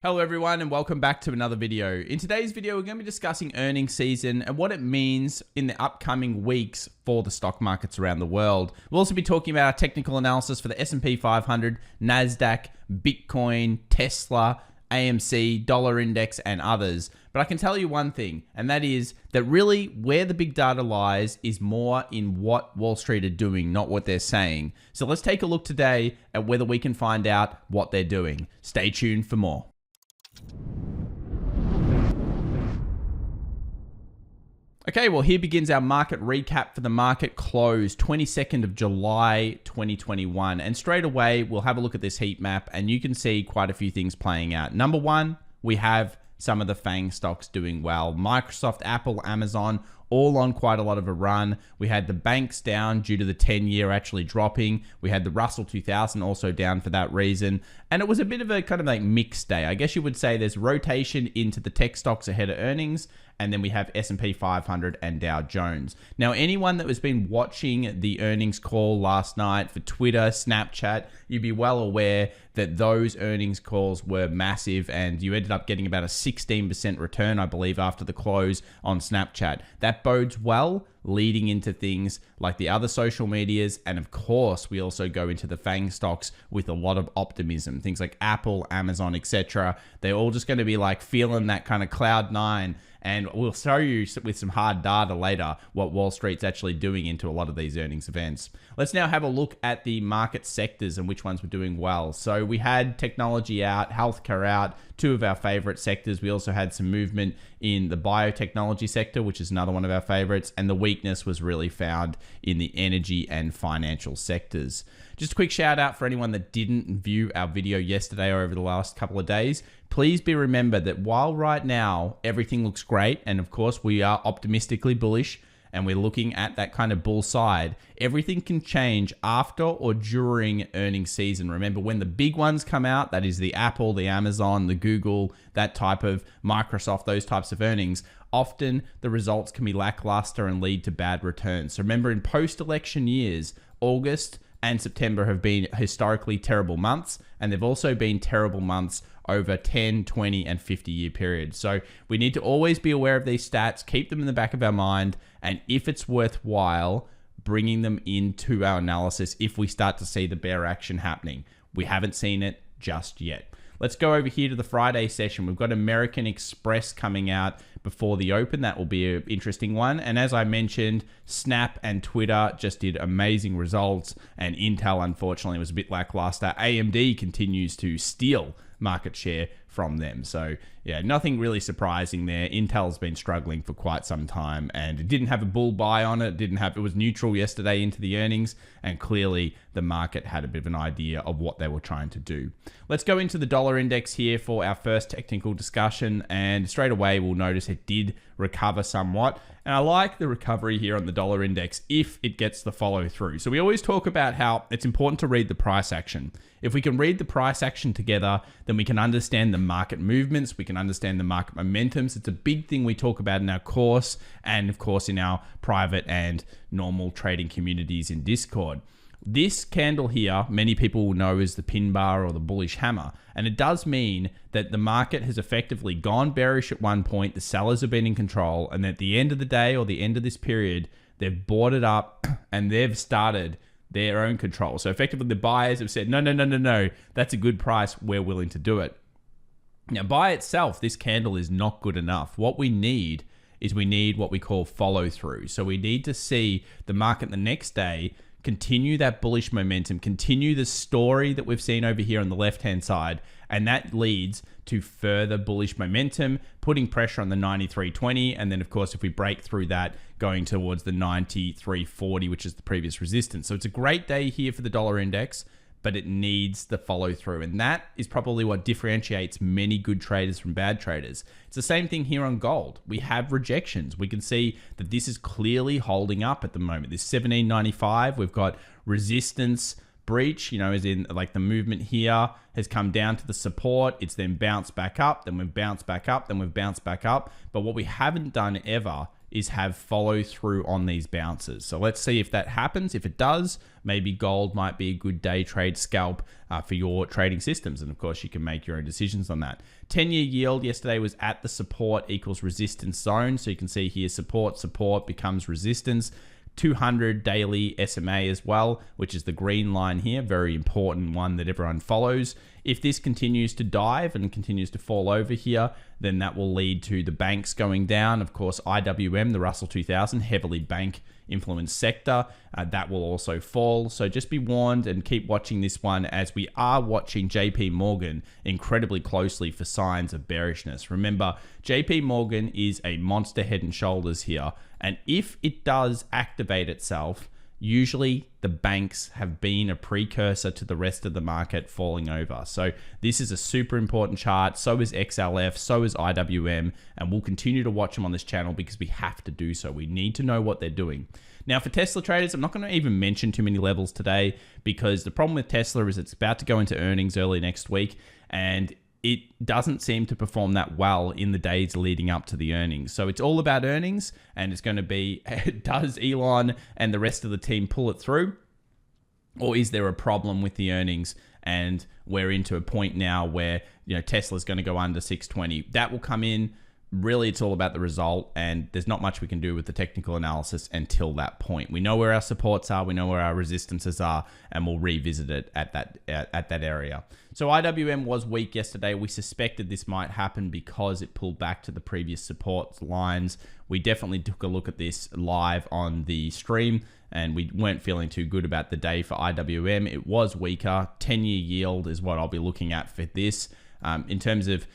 Hello everyone and welcome back to another video. In today's video, we're going to be discussing earnings season and what it means in the upcoming weeks for the stock markets around the world. We'll also be talking about our technical analysis for the S&P 500, Nasdaq, Bitcoin, Tesla, AMC, dollar index, and others. But I can tell you one thing, and that is that really where the big data lies is more in what Wall Street are doing, not what they're saying. So let's take a look today at whether we can find out what they're doing. Stay tuned for more. Okay, well, here begins our market recap for the market close, 22nd of July, 2021. And straight away, we'll have a look at this heat map and you can see quite a few things playing out. Number one, we have some of the FANG stocks doing well. Microsoft, Apple, Amazon, all on quite a lot of a run. We had the banks down due to the 10-year actually dropping. We had the Russell 2000 also down for that reason. And it was a bit of a kind of like mixed day. I guess you would say there's rotation into the tech stocks ahead of earnings. And then we have S&P 500 and Dow Jones. Now, anyone that has been watching the earnings call last night for Twitter, Snapchat, you'd be well aware that those earnings calls were massive and you ended up getting about a 16% return, I believe, after the close on Snapchat. That bodes well leading into things like the other social medias. And of course, we also go into the FANG stocks with a lot of optimism. Things like Apple, Amazon, etc. They're all just going to be like feeling that kind of cloud nine. And we'll show you with some hard data later what Wall Street's actually doing into a lot of these earnings events. Let's now have a look at the market sectors and which ones were doing well. So we had technology out, healthcare out, two of our favorite sectors. We also had some movement in the biotechnology sector, which is another one of our favorites. And the weakness was really found in the energy and financial sectors. Just a quick shout out for anyone that didn't view our video yesterday or over the last couple of days. Please be remembered that while right now everything looks great, and of course we are optimistically bullish and we're looking at that kind of bull side, everything can change after or during earnings season. Remember, when the big ones come out, that is the Apple, the Amazon, the Google, that type of Microsoft, those types of earnings, often the results can be lackluster and lead to bad returns. So remember, in post-election years, August and September have been historically terrible months, and they've also been terrible months over 10, 20, and 50-year periods. So we need to always be aware of these stats, keep them in the back of our mind, and if it's worthwhile, bringing them into our analysis if we start to see the bear action happening. We haven't seen it just yet. Let's go over here to the Friday session. We've got American Express coming out before the open. That will be an interesting one. And as I mentioned, Snap and Twitter just did amazing results. And Intel, unfortunately, was a bit lackluster. AMD continues to steal market share from them. So yeah, nothing really surprising there. Intel's been struggling for quite some time and it didn't have a bull buy on it. It was neutral yesterday into the earnings, and clearly the market had a bit of an idea of what they were trying to do. Let's go into the dollar index here for our first technical discussion, and straight away we'll notice it did recover somewhat. And I like the recovery here on the dollar index if it gets the follow through. So we always talk about how it's important to read the price action. If we can read the price action together, then we can understand the market movements, we can understand the market momentums. It's a big thing we talk about in our course and of course in our private and normal trading communities in Discord. This candle here, many people will know as the pin bar or the bullish hammer. And it does mean that the market has effectively gone bearish at one point, the sellers have been in control, and at the end of the day or the end of this period, they've bought it up and they've started their own control. So effectively the buyers have said, no, that's a good price, we're willing to do it. Now by itself, this candle is not good enough. What we need is what we call follow through. So we need to see the market the next day continue that bullish momentum, continue the story that we've seen over here on the left-hand side, and that leads to further bullish momentum, putting pressure on the 93.20, and then of course if we break through that, going towards the 93.40, which is the previous resistance. So it's a great day here for the dollar index, but it needs the follow through. And that is probably what differentiates many good traders from bad traders. It's the same thing here on gold. We have rejections. We can see that this is clearly holding up at the moment. This 17.95, we've got resistance breach, as in like the movement here has come down to the support. It's then bounced back up, then we've bounced back up, then we've bounced back up. But what we haven't done ever is have follow through on these bounces. So let's see if that happens. If it does, maybe gold might be a good day trade scalp for your trading systems. And of course, you can make your own decisions on that. 10-year yield yesterday was at the support equals resistance zone. So you can see here support becomes resistance. 200 daily SMA as well, which is the green line here, very important one that everyone follows. If this continues to dive and continues to fall over here, then that will lead to the banks going down. Of course, IWM, the Russell 2000, heavily bank influenced sector, that will also fall. So just be warned and keep watching this one, as we are watching JP Morgan incredibly closely for signs of bearishness. Remember, JP Morgan is a monster head and shoulders here, and if it does activate itself, usually the banks have been a precursor to the rest of the market falling over. So this is a super important chart. So is XLF, so is IWM, and we'll continue to watch them on this channel because we have to do so. We need to know what they're doing. Now for Tesla traders, I'm not going to even mention too many levels today, because the problem with Tesla is it's about to go into earnings early next week, and it doesn't seem to perform that well in the days leading up to the earnings. So it's all about earnings, and it's going to be, does Elon and the rest of the team pull it through? Or is there a problem with the earnings and we're into a point now where, you know, Tesla's going to go under 620? That will come in. Really, it's all about the result, and there's not much we can do with the technical analysis until that point. We know where our supports are, we know where our resistances are, and we'll revisit it at that area. So IWM was weak yesterday. We suspected this might happen because it pulled back to the previous support lines. We definitely took a look at this live on the stream, and we weren't feeling too good about the day for IWM. It was weaker. 10-year yield is what I'll be looking at for this. In terms of,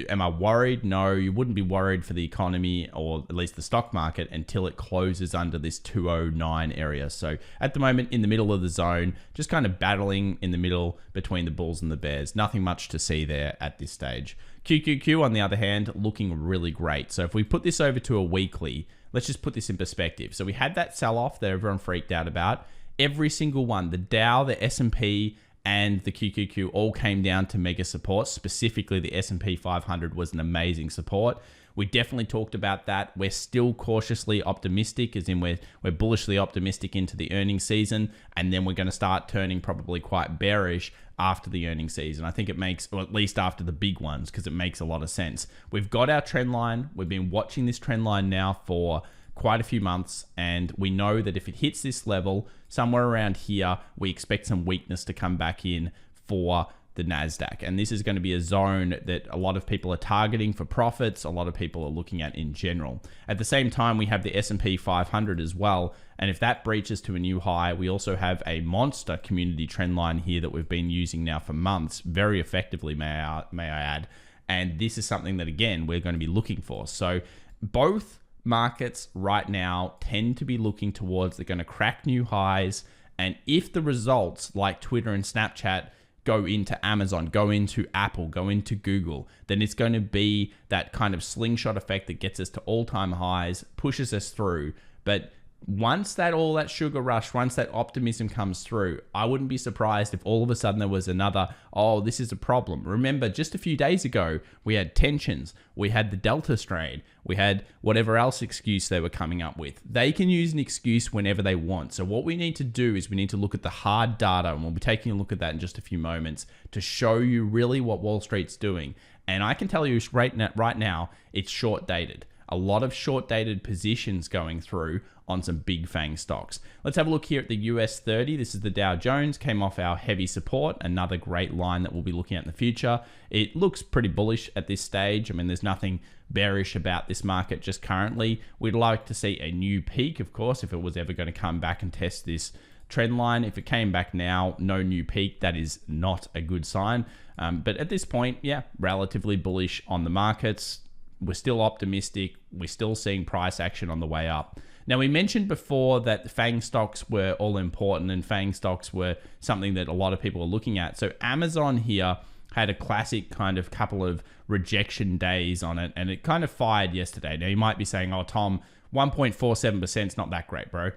am I worried? No, you wouldn't be worried for the economy, or at least the stock market, until it closes under this 209 area. So at the moment, in the middle of the zone, just kind of battling in the middle between the bulls and the bears. Nothing much to see there at this stage. QQQ, on the other hand, looking really great. So if we put this over to a weekly, let's just put this in perspective. So we had that sell-off that everyone freaked out about. Every single one, the Dow, the S&P, and the QQQ all came down to mega support. Specifically, the S&P 500 was an amazing support. We definitely talked about that. We're still cautiously optimistic, as in we're bullishly optimistic into the earnings season, and then we're going to start turning probably quite bearish after the earnings season. I think it makes, or at least after the big ones, because it makes a lot of sense. We've got our trend line. We've been watching this trend line now for quite a few months, and we know that if it hits this level, somewhere around here, we expect some weakness to come back in for the Nasdaq. And this is going to be a zone that a lot of people are targeting for profits, a lot of people are looking at in general. At the same time, we have the S&P 500 as well, and if that breaches to a new high, we also have a monster community trend line here that we've been using now for months, very effectively, may I add. And this is something that, again, we're going to be looking for. So both markets right now tend to be looking towards, they're going to crack new highs, and if the results like Twitter and Snapchat go into Amazon, go into Apple, go into Google, then it's going to be that kind of slingshot effect that gets us to all-time highs, pushes us through. But once all that sugar rush, once that optimism comes through, I wouldn't be surprised if all of a sudden there was another, oh, this is a problem. Remember, just a few days ago, we had tensions, we had the Delta strain, we had whatever else excuse they were coming up with. They can use an excuse whenever they want. So what we need to do is we need to look at the hard data, and we'll be taking a look at that in just a few moments to show you really what Wall Street's doing. And I can tell you right now, it's short dated. A lot of short dated positions going through on some big FANG stocks. Let's have a look here at the US 30. This is the Dow Jones, came off our heavy support, another great line that we'll be looking at in the future. It looks pretty bullish at this stage. I mean, there's nothing bearish about this market just currently. We'd like to see a new peak, of course, if it was ever going to come back and test this trend line. If it came back now, no new peak, that is not a good sign. But at this point, yeah, relatively bullish on the markets. We're still optimistic. We're still seeing price action on the way up. Now, we mentioned before that FANG stocks were all important, and FANG stocks were something that a lot of people are looking at. So Amazon here had a classic kind of couple of rejection days on it, and it kind of fired yesterday. Now, you might be saying, oh, Tom, 1.47% is not that great, bro.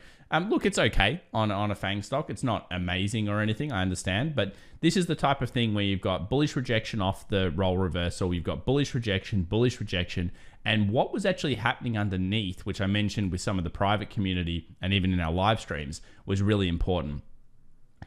Look, it's okay on a FANG stock. It's not amazing or anything, I understand. But this is the type of thing where you've got bullish rejection off the roll reversal. You've got bullish rejection. And what was actually happening underneath, which I mentioned with some of the private community and even in our live streams, was really important.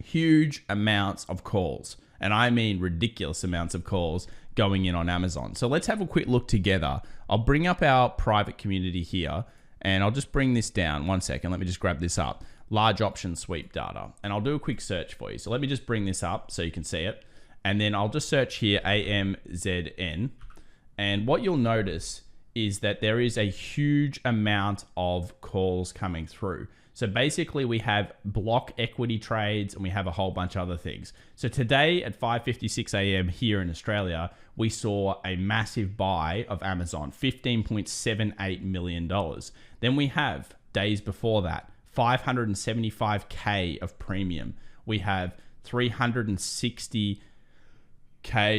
Huge amounts of calls. And I mean ridiculous amounts of calls going in on Amazon. So let's have a quick look together. I'll bring up our private community here. And I'll just bring this down. 1 second. Let me just grab this up. Large option sweep data. And I'll do a quick search for you. So let me just bring this up so you can see it. And then I'll just search here AMZN. And what you'll notice is that there is a huge amount of calls coming through. So basically we have block equity trades and we have a whole bunch of other things. So today at 5:56 a.m. here in Australia, we saw a massive buy of Amazon, $15.78 million. Then we have days before that, 575K of premium. We have 360K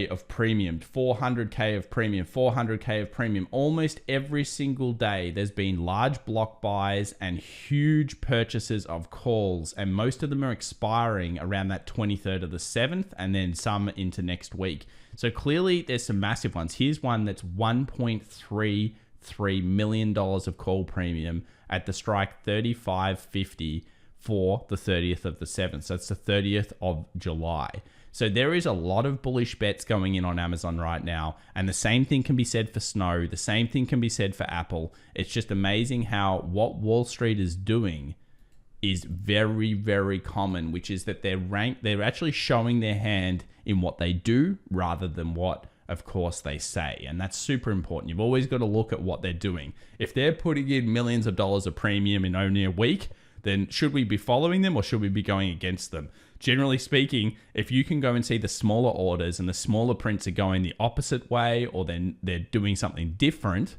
of premium, 400K of premium, 400K of premium. Almost every single day, there's been large block buys and huge purchases of calls, and most of them are expiring around that 23rd of the 7th, and then some into next week. So clearly, there's some massive ones. Here's one that's $1.33 million of call premium at the strike 35.50 for the 30th of the 7th. So it's the 30th of July. So there is a lot of bullish bets going in on Amazon right now. And the same thing can be said for Snow. The same thing can be said for Apple. It's just amazing how what Wall Street is doing is very, very common, which is that they're actually showing their hand in what they do rather than what, of course, they say. And that's super important. You've always got to look at what they're doing. If they're putting in millions of dollars of premium in only a week, then should we be following them or should we be going against them? Generally speaking, if you can go and see the smaller orders and the smaller prints are going the opposite way, or then they're doing something different,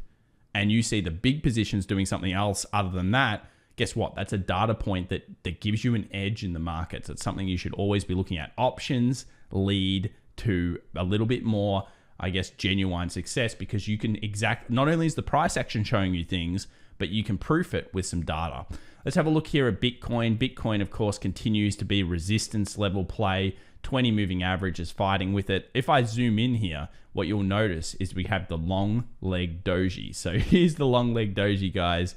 and you see the big positions doing something else other than that, guess what? That's a data point that gives you an edge in the markets. It's something you should always be looking at. Options lead to a little bit more, I guess, genuine success, because you can not only is the price action showing you things, but you can proof it with some data. Let's have a look here at Bitcoin. Bitcoin, of course, continues to be resistance level play. 20 moving average is fighting with it. If I zoom in here, what you'll notice is we have the long leg doji. So here's the long leg doji, guys.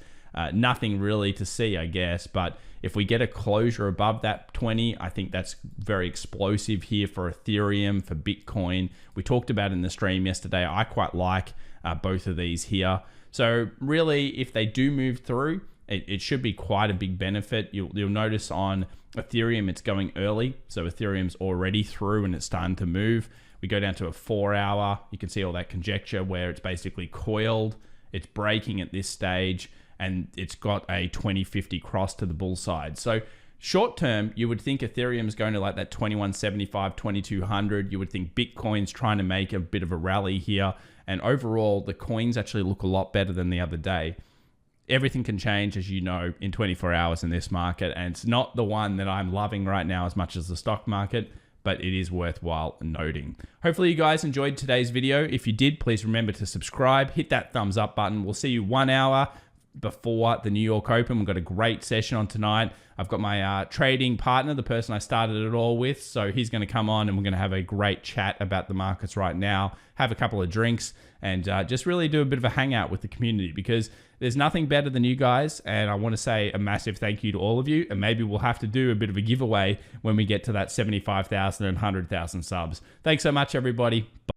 Nothing really to see, I guess, but if we get a closure above that 20, I think that's very explosive here for Ethereum, for Bitcoin. We talked about in the stream yesterday. I quite like both of these here. So really, if they do move through, it should be quite a big benefit. You'll notice on Ethereum, it's going early. So Ethereum's already through and it's starting to move. We go down to a 4 hour. You can see all that conjecture where it's basically coiled. It's breaking at this stage, and it's got a 2050 cross to the bull side. So short term, you would think Ethereum's going to like that 2175, 2200. You would think Bitcoin's trying to make a bit of a rally here. And overall, the coins actually look a lot better than the other day. Everything can change, as you know, in 24 hours in this market. And it's not the one that I'm loving right now as much as the stock market, but it is worthwhile noting. Hopefully you guys enjoyed today's video. If you did, please remember to subscribe, hit that thumbs up button. We'll see you 1 hour before the New York Open. We've got a great session on tonight. I've got my trading partner, the person I started it all with. So he's going to come on and we're going to have a great chat about the markets right now, have a couple of drinks, and just really do a bit of a hangout with the community, because there's nothing better than you guys. And I want to say a massive thank you to all of you. And maybe we'll have to do a bit of a giveaway when we get to that 75,000 and 100,000 subs. Thanks so much, everybody. Bye.